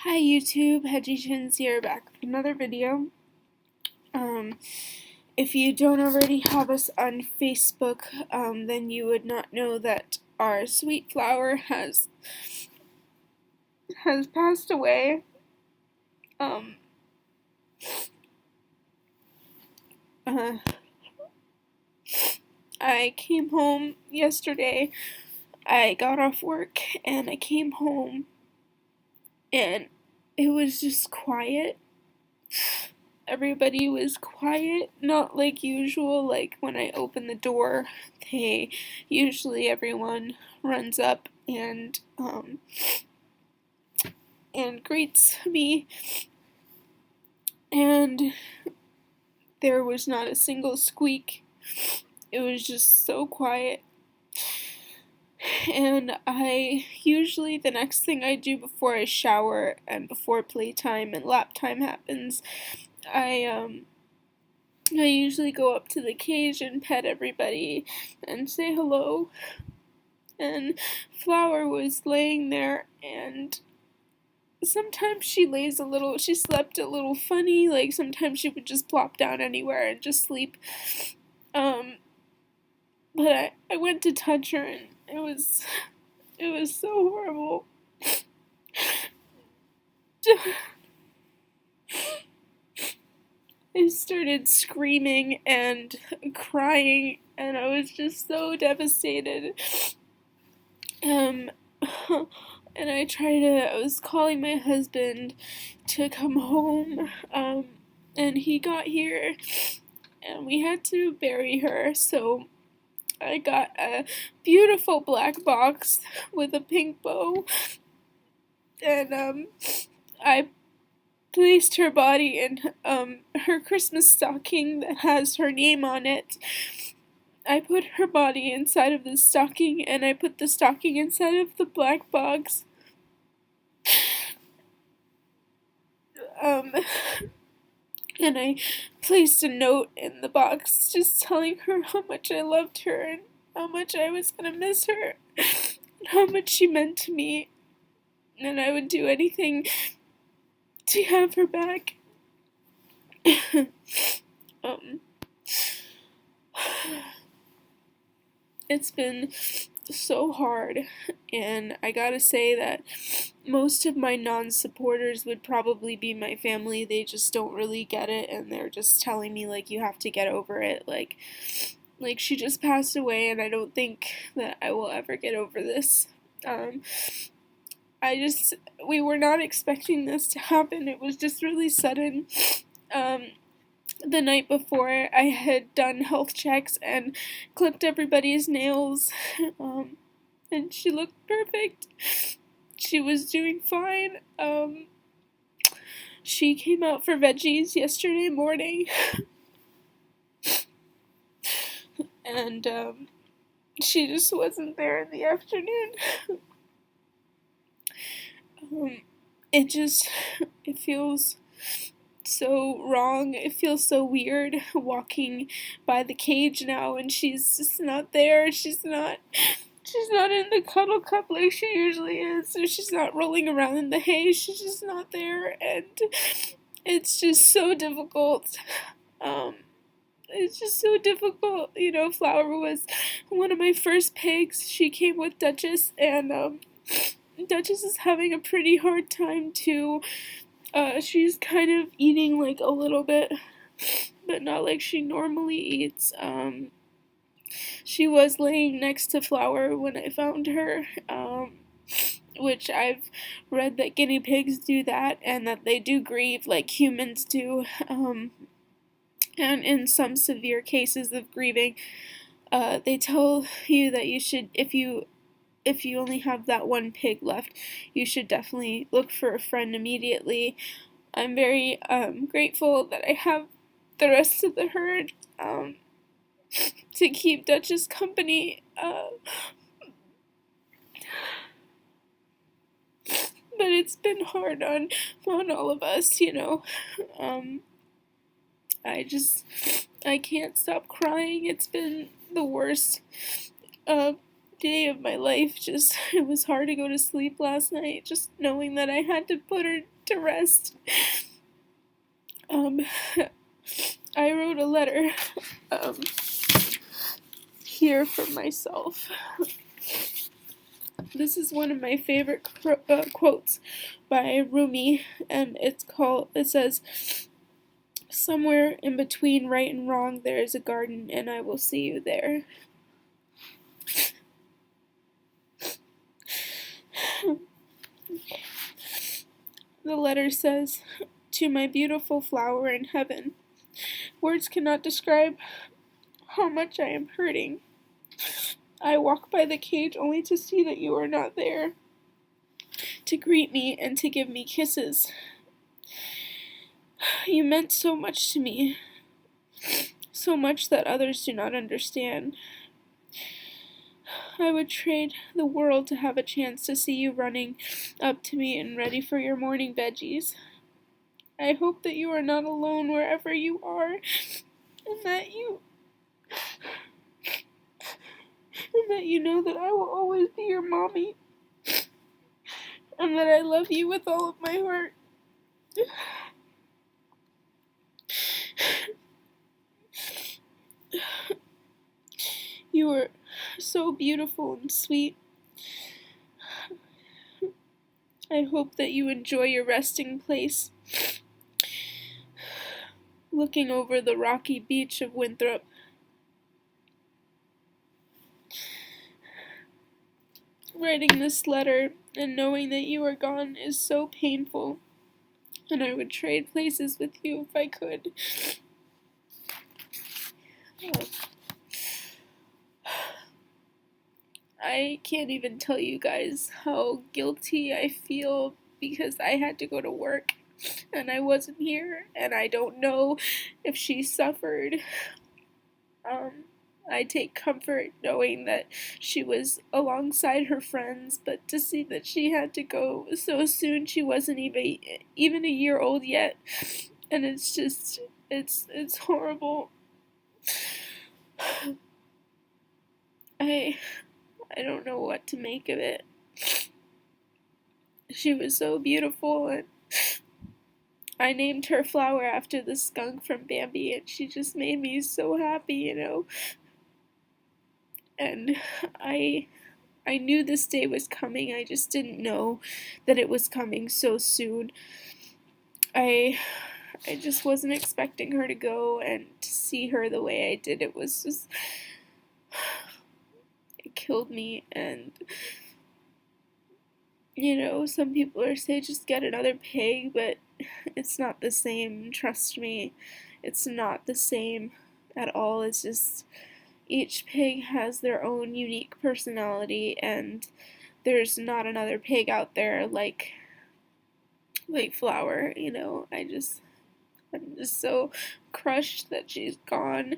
Hi YouTube, Hedgie here, back with another video. If you don't already have us on Facebook, then you would not know that our sweet flower has passed away. Um, uh, I came home yesterday. I got off work and I came home and it was just quiet. Everybody was quiet, not like usual. Like when I open the door, everyone runs up and greets me, and there was not a single squeak. It was just so quiet. And the next thing I do before I shower and before playtime and lap time happens, I usually go up to the cage and pet everybody and say hello. And Flower was laying there, and sometimes she slept a little funny, like sometimes she would just plop down anywhere and just sleep. But I went to touch her and it was so horrible. I started screaming and crying, and I was just so devastated. And I was calling my husband to come home, and he got here, and we had to bury her, so I got a beautiful black box with a pink bow, and I placed her body in her Christmas stocking that has her name on it. I put her body inside of the stocking, and I put the stocking inside of the black box. And I placed a note in the box just telling her how much I loved her and how much I was gonna miss her and how much she meant to me, and I would do anything to have her back. It's been so hard, and I gotta say that most of my non-supporters would probably be my family. They just don't really get it, and they're just telling me, like, you have to get over it, like she just passed away, and I don't think that I will ever get over this. We were not expecting this to happen. It was just really sudden. The night before, I had done health checks and clipped everybody's nails, and she looked perfect. She was doing fine. She came out for veggies yesterday morning, and she just wasn't there in the afternoon. It feels so wrong. It feels so weird walking by the cage now, and she's just not there. She's not in the cuddle cup like she usually is, so she's not rolling around in the hay. She's just not there, and it's just so difficult. It's just so difficult. Flower was one of my first pigs. She came with Duchess, and Duchess is having a pretty hard time too. She's kind of eating like a little bit, but not like she normally eats. She was laying next to Flower when I found her, which I've read that guinea pigs do that, and that they do grieve like humans do. And in some severe cases of grieving, they tell you that you should, if you only have that one pig left, you should definitely look for a friend immediately. I'm very grateful that I have the rest of the herd to keep Duchess company. But it's been hard on all of us, I can't stop crying. It's been the worst day of my life. Just, it was hard to go to sleep last night, just knowing that I had to put her to rest. I wrote a letter, here for myself. This is one of my favorite quotes by Rumi, and it says, "Somewhere in between right and wrong there is a garden, and I will see you there." The letter says, "To my beautiful flower in heaven, words cannot describe how much I am hurting. I walk by the cage only to see that you are not there, to greet me and to give me kisses. You meant so much to me, so much that others do not understand. I would trade the world to have a chance to see you running up to me and ready for your morning veggies. I hope that you are not alone wherever you are, and that you know that I will always be your mommy, and that I love you with all of my heart. You are so beautiful and sweet. I hope that you enjoy your resting place, looking over the rocky beach of Winthrop. Writing this letter and knowing that you are gone is so painful, and I would trade places with you if I could. I can't even tell you guys how guilty I feel because I had to go to work and I wasn't here, and I don't know if she suffered. I take comfort knowing that she was alongside her friends, but to see that she had to go so soon, she wasn't even a year old yet, and it's just, it's horrible. I don't know what to make of it. She was so beautiful, and I named her Flower after the skunk from Bambi, and she just made me so happy, you know. And I knew this day was coming, I just didn't know that it was coming so soon. I just wasn't expecting her to go, and to see her the way I did, it was just, it killed me. And you know, some people are saying just get another pig, but it's not the same, trust me. It's not the same at all. It's just, each pig has their own unique personality, and there's not another pig out there like Flower, you know. I'm just so crushed that she's gone.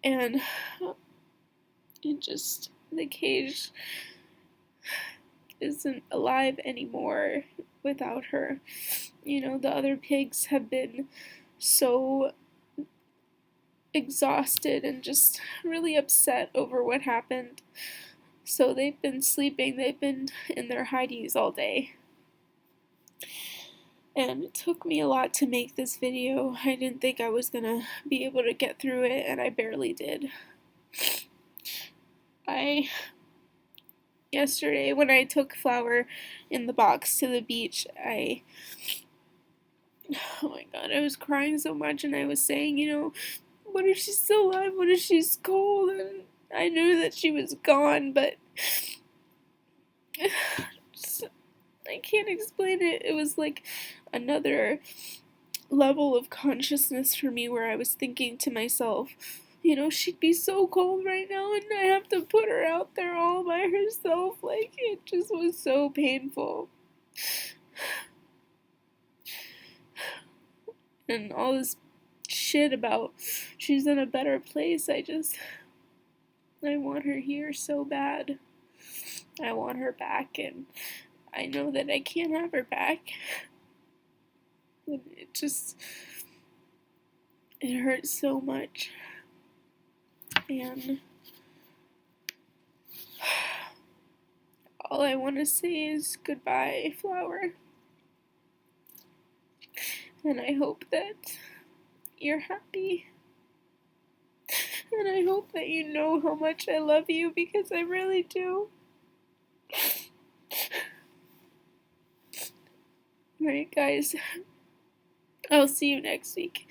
And it just, the cage isn't alive anymore without her. You know, the other pigs have been so exhausted and just really upset over what happened. So they've been sleeping, they've been in their hideys all day. And it took me a lot to make this video. I didn't think I was gonna be able to get through it, and I barely did. Yesterday, when I took Flower in the box to the beach, oh my god, I was crying so much, and I was saying, you know, what if she's still alive? What if she's cold? And I knew that she was gone, but I can't explain it. It was like another level of consciousness for me, where I was thinking to myself, you know, she'd be so cold right now, and I have to put her out there all by herself. Like, it just was so painful. And all this shit about she's in a better place, I want her here so bad. I want her back, and I know that I can't have her back. It hurts so much. and all I want to say is goodbye, Flower. And I hope that you're happy. And I hope that you know how much I love you, because I really do. Alright, guys. I'll see you next week.